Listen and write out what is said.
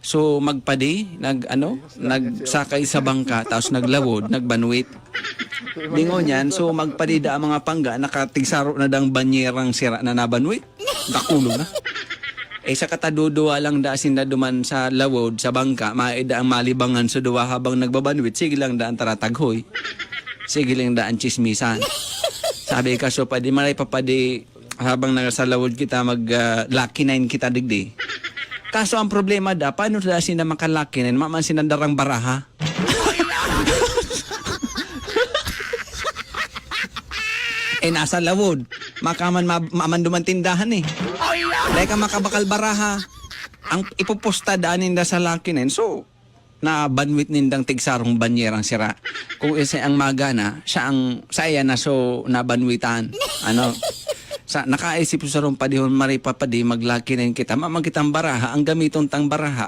So magpadi, nagsakay sa bangka, tapos naglawod, nagbanwit. Lingon yan, so magpadi da ang mga pangga, nakatigsaro na dang banyerang sira na nabanwit. Nakulong na. Sa kataduduwa lang da sinda duman sa lawod, sa bangka, maida ang malibangan sa duwa habang nagbabanwit, sige lang daan tarataghoy. Sige lang daan chismisan. Sabi ka, so pwede maray papadi habang nasa lawod kita lucky 9 kita digdi. Kaso ang problema da, paano da sina makalaki na maman sinandarang baraha? Nasa lawod. Makaman maman tindahan eh. Dahil ka makabakal baraha. Ang ipuposta daanin da sa laki na so, na banwit nindang tigsarong banyerang sira. Kung isa ang magana, saya na so nabanwitan. Nakaisip sa rong padihon maripapadi maglaki na kita. Mamagitang baraha, ang gamitong tang baraha.